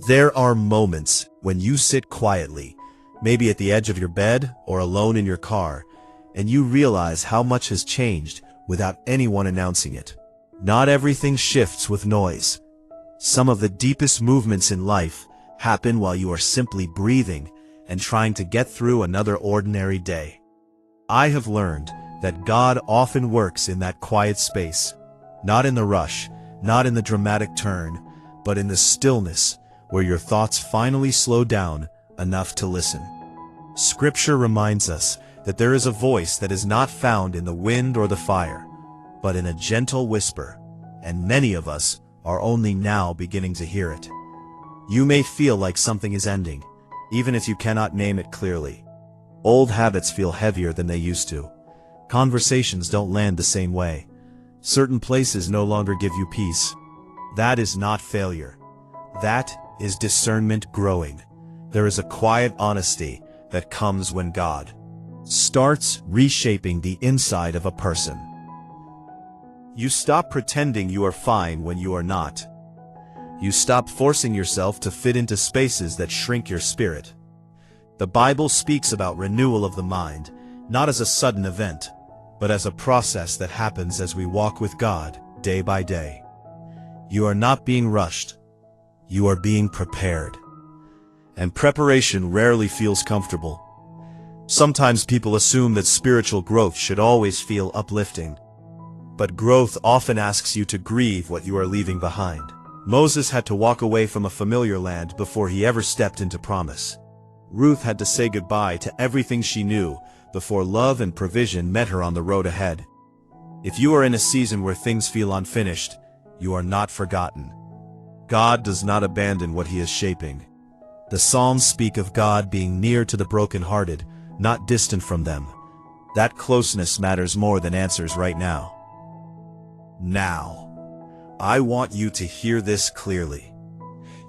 There are moments when you sit quietly, maybe at the edge of your bed or alone in your car, and you realize how much has changed without anyone announcing it. Not everything shifts with noise. Some of the deepest movements in life happen while you are simply breathing and trying to get through another ordinary day. I have learned that God often works in that quiet space, not in the rush, not in the dramatic turn, but in the stillness where your thoughts finally slow down enough to listen. Scripture reminds us that there is a voice that is not found in the wind or the fire, but in a gentle whisper, and many of us are only now beginning to hear it. You may feel like something is ending, even if you cannot name it clearly. Old habits feel heavier than they used to. Conversations don't land the same way. Certain places no longer give you peace. That is not failure. That is discernment growing. There is a quiet honesty that comes when God starts reshaping the inside of a person. You stop pretending you are fine when you are not. You stop forcing yourself to fit into spaces that shrink your spirit. The Bible speaks about renewal of the mind, not as a sudden event, but as a process that happens as we walk with God day by day. You are not being rushed. You are being prepared. And preparation rarely feels comfortable. Sometimes people assume that spiritual growth should always feel uplifting. But growth often asks you to grieve what you are leaving behind. Moses had to walk away from a familiar land before he ever stepped into promise. Ruth had to say goodbye to everything she knew before love and provision met her on the road ahead. If you are in a season where things feel unfinished, you are not forgotten. God does not abandon what He is shaping. The Psalms speak of God being near to the brokenhearted, not distant from them. That closeness matters more than answers right now. Now, I want you to hear this clearly.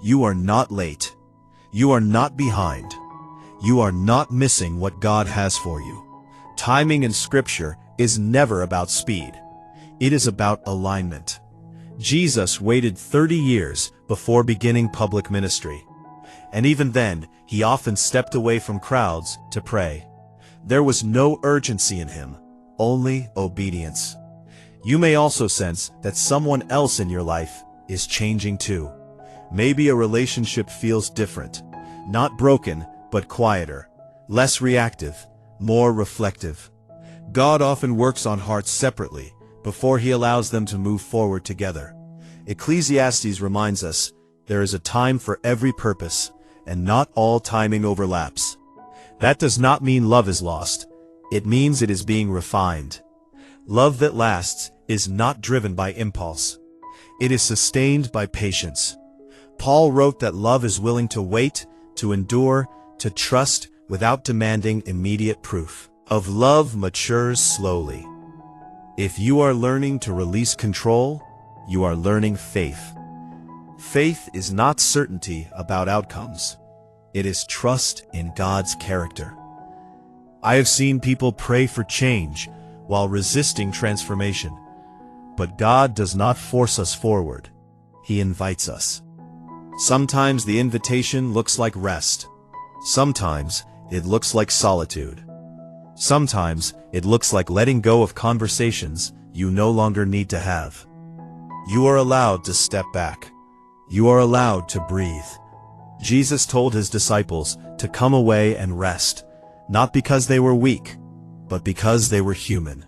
You are not late. You are not behind. You are not missing what God has for you. Timing in Scripture is never about speed. It is about alignment. Jesus waited 30 years before beginning public ministry. And even then, He often stepped away from crowds to pray. There was no urgency in Him, only obedience. You may also sense that someone else in your life is changing too. Maybe a relationship feels different, not broken, but quieter, less reactive, more reflective. God often works on hearts separately before He allows them to move forward together. Ecclesiastes reminds us there is a time for every purpose, and not all timing overlaps. That does not mean love is lost. It means it is being refined. Love that lasts is not driven by impulse. It is sustained by patience. Paul wrote that love is willing to wait, to endure, to trust without demanding immediate proof. Of love matures slowly. If you are learning to release control, you are learning faith. Faith is not certainty about outcomes. It is trust in God's character. I have seen people pray for change while resisting transformation. But God does not force us forward. He invites us. Sometimes the invitation looks like rest. Sometimes it looks like solitude. Sometimes it looks like letting go of conversations you no longer need to have. You are allowed to step back. You are allowed to breathe. Jesus told His disciples to come away and rest, not because they were weak, but because they were human.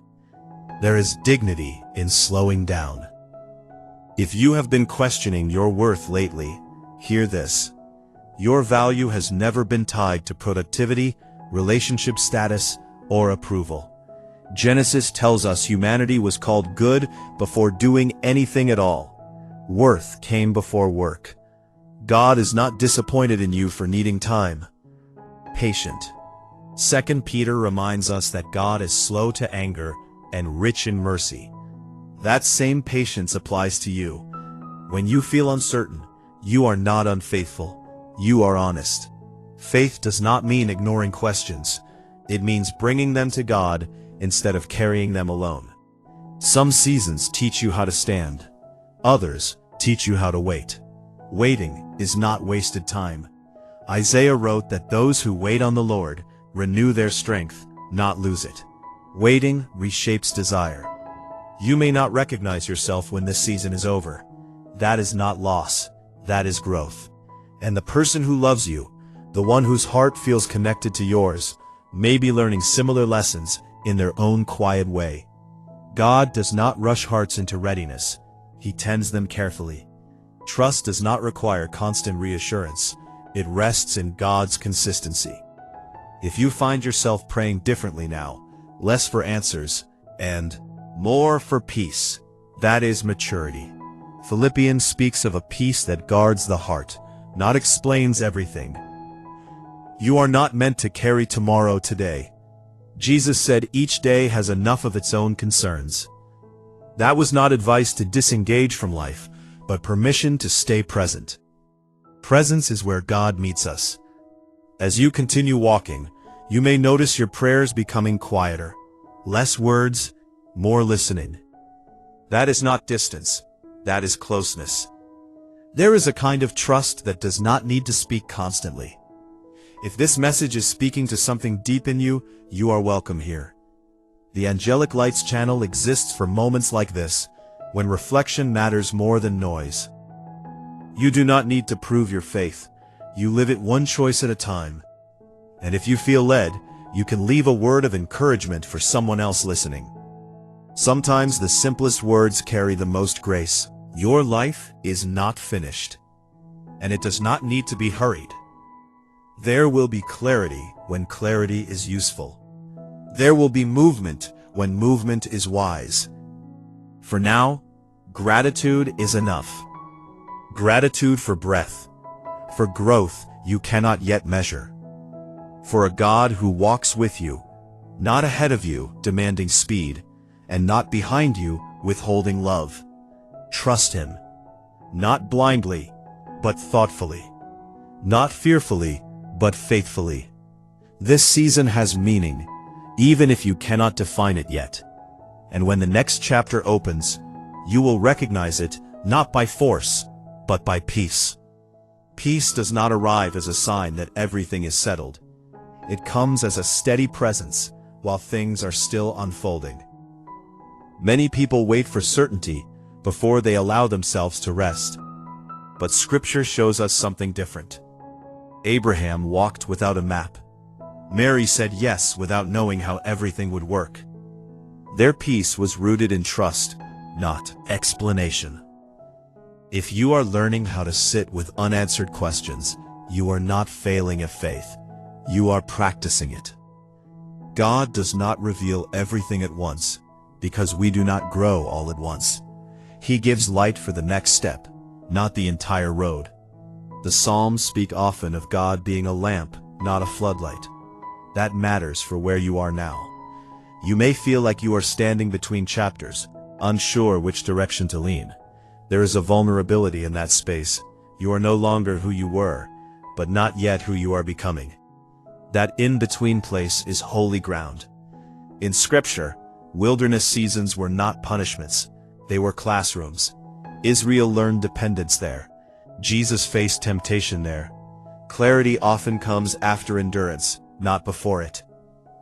There is dignity in slowing down. If you have been questioning your worth lately, hear this. Your value has never been tied to productivity, relationship status, or approval. Genesis tells us humanity was called good before doing anything at all. Worth came before work. God is not disappointed in you for needing time. Patient. 2 Peter reminds us that God is slow to anger and rich in mercy. That same patience applies to you. When you feel uncertain, you are not unfaithful. You are honest. Faith does not mean ignoring questions. It means bringing them to God instead of carrying them alone. Some seasons teach you how to stand. Others teach you how to wait. Waiting is not wasted time. Isaiah wrote that those who wait on the Lord renew their strength, not lose it. Waiting reshapes desire. You may not recognize yourself when this season is over. That is not loss, that is growth. And the person who loves you, the one whose heart feels connected to yours, may be learning similar lessons in their own quiet way. God does not rush hearts into readiness. He tends them carefully. Trust does not require constant reassurance. It rests in God's consistency. If you find yourself praying differently now, less for answers, and more for peace, that is maturity. Philippians speaks of a peace that guards the heart, not explains everything. You are not meant to carry tomorrow today. Jesus said each day has enough of its own concerns. That was not advice to disengage from life, but permission to stay present. Presence is where God meets us. As you continue walking, you may notice your prayers becoming quieter. Less words, more listening. That is not distance, that is closeness. There is a kind of trust that does not need to speak constantly. If this message is speaking to something deep in you, you are welcome here. The Angelic Lights channel exists for moments like this, when reflection matters more than noise. You do not need to prove your faith. You live it one choice at a time. And if you feel led, you can leave a word of encouragement for someone else listening. Sometimes the simplest words carry the most grace. Your life is not finished, and it does not need to be hurried. There will be clarity when clarity is useful. There will be movement when movement is wise. For now, gratitude is enough. Gratitude for breath, for growth you cannot yet measure, for a God who walks with you, not ahead of you, demanding speed, and not behind you, withholding love. Trust Him, not blindly, but thoughtfully, not fearfully, but faithfully. This season has meaning, even if you cannot define it yet. And when the next chapter opens, you will recognize it, not by force, but by peace. Peace does not arrive as a sign that everything is settled. It comes as a steady presence while things are still unfolding. Many people wait for certainty before they allow themselves to rest. But Scripture shows us something different. Abraham walked without a map. Mary said yes without knowing how everything would work. Their peace was rooted in trust, not explanation. If you are learning how to sit with unanswered questions, you are not failing at faith. You are practicing it. God does not reveal everything at once, because we do not grow all at once. He gives light for the next step, not the entire road. The Psalms speak often of God being a lamp, not a floodlight. That matters for where you are now. You may feel like you are standing between chapters, unsure which direction to lean. There is a vulnerability in that space. You are no longer who you were, but not yet who you are becoming. That in-between place is holy ground. In Scripture, wilderness seasons were not punishments. They were classrooms. Israel learned dependence there. Jesus faced temptation there. Clarity often comes after endurance, not before it.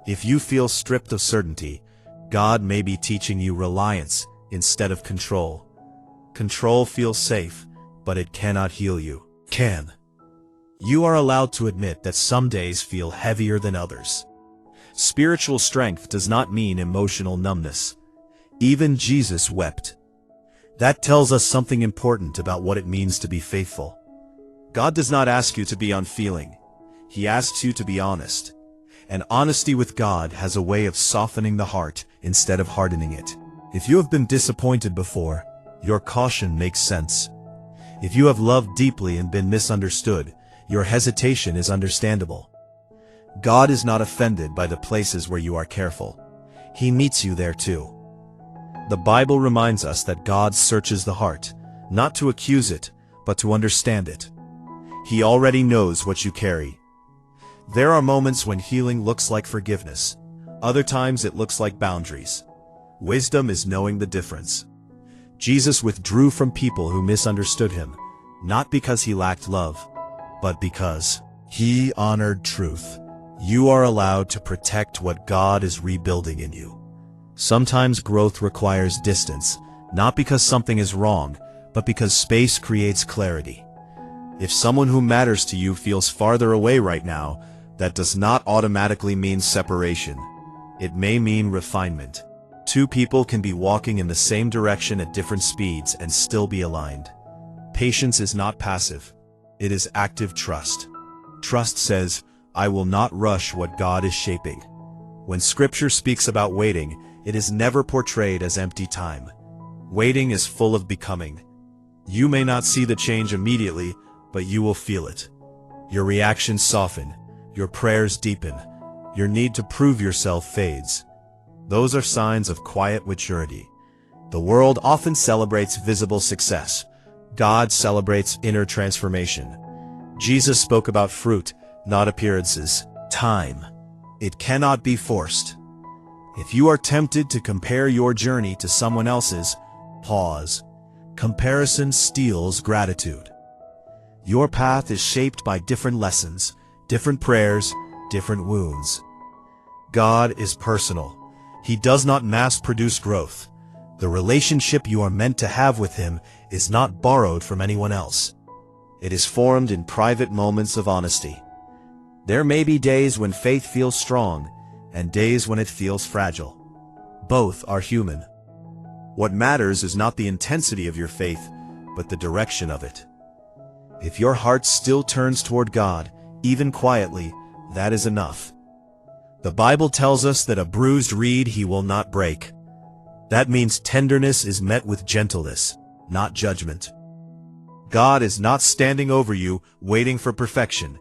If you feel stripped of certainty, God may be teaching you reliance instead of control. Control feels safe, but it cannot heal you. You are allowed to admit that some days feel heavier than others. Spiritual strength does not mean emotional numbness. Even Jesus wept. That tells us something important about what it means to be faithful. God does not ask you to be unfeeling. He asks you to be honest. And honesty with God has a way of softening the heart instead of hardening it. If you have been disappointed before, your caution makes sense. If you have loved deeply and been misunderstood, your hesitation is understandable. God is not offended by the places where you are careful. He meets you there too. The Bible reminds us that God searches the heart, not to accuse it, but to understand it. He already knows what you carry. There are moments when healing looks like forgiveness. Other times it looks like boundaries. Wisdom is knowing the difference. Jesus withdrew from people who misunderstood him, not because he lacked love, but because he honored truth. You are allowed to protect what God is rebuilding in you. Sometimes growth requires distance, not because something is wrong, but because space creates clarity. If someone who matters to you feels farther away right now, that does not automatically mean separation. It may mean refinement. Two people can be walking in the same direction at different speeds and still be aligned. Patience is not passive. It is active trust. Trust says, I will not rush what God is shaping. When Scripture speaks about waiting, it is never portrayed as empty time. Waiting is full of becoming. You may not see the change immediately, but you will feel it. Your reactions soften, your prayers deepen, your need to prove yourself fades. Those are signs of quiet maturity. The world often celebrates visible success. God celebrates inner transformation. Jesus spoke about fruit, not appearances. Time. It cannot be forced. If you are tempted to compare your journey to someone else's, pause. Comparison steals gratitude. Your path is shaped by different lessons, different prayers, different wounds. God is personal. He does not mass-produce growth. The relationship you are meant to have with Him is not borrowed from anyone else. It is formed in private moments of honesty. There may be days when faith feels strong, and days when it feels fragile. Both are human. What matters is not the intensity of your faith, but the direction of it. If your heart still turns toward God, even quietly, that is enough. The Bible tells us that a bruised reed He will not break. That means tenderness is met with gentleness, not judgment. God is not standing over you, waiting for perfection.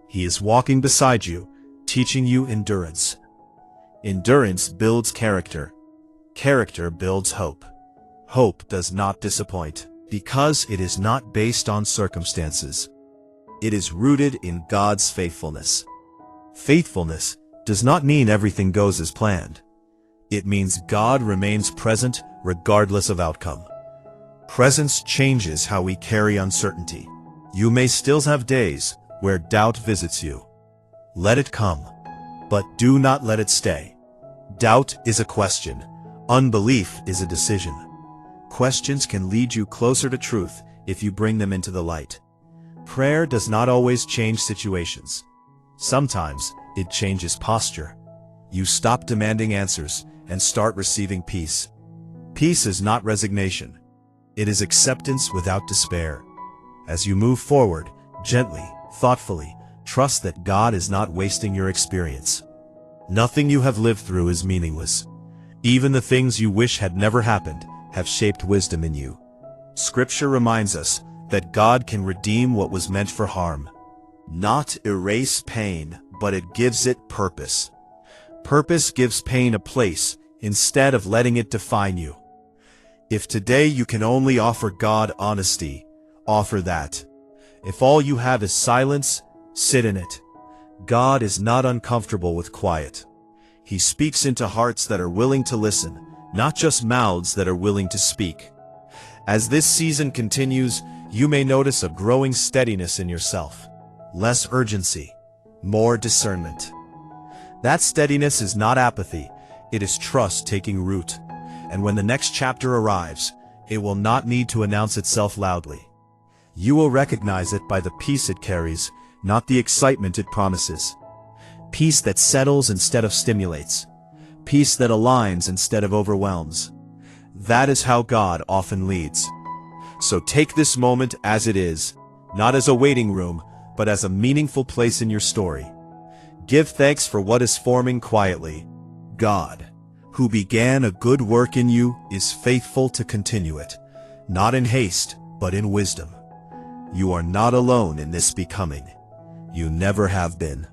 He is walking beside you, teaching you endurance. Endurance builds character. Character builds hope. Hope does not disappoint, because it is not based on circumstances. It is rooted in God's faithfulness. Faithfulness does not mean everything goes as planned. It means God remains present regardless of outcome. Presence changes how we carry uncertainty. You may still have days where doubt visits you. Let it come, but do not let it stay. Doubt is a question. Unbelief is a decision. Questions can lead you closer to truth if you bring them into the light. Prayer does not always change situations. Sometimes it changes posture. You stop demanding answers and start receiving peace. Peace is not resignation. It is acceptance without despair. As you move forward, gently, thoughtfully, trust that God is not wasting your experience. Nothing you have lived through is meaningless. Even the things you wish had never happened have shaped wisdom in you. Scripture reminds us that God can redeem what was meant for harm. Not erase pain, but it gives it purpose. Purpose gives pain a place instead of letting it define you. If today you can only offer God honesty, offer that. If all you have is silence, sit in it. God is not uncomfortable with quiet. He speaks into hearts that are willing to listen, not just mouths that are willing to speak. As this season continues, you may notice a growing steadiness in yourself. Less urgency, more discernment. That steadiness is not apathy, it is trust taking root. And when the next chapter arrives, it will not need to announce itself loudly. You will recognize it by the peace it carries, not the excitement it promises. Peace that settles instead of stimulates. Peace that aligns instead of overwhelms. That is how God often leads. So take this moment as it is, not as a waiting room, but as a meaningful place in your story. Give thanks for what is forming quietly. God, who began a good work in you, is faithful to continue it, not in haste, but in wisdom. You are not alone in this becoming. You never have been.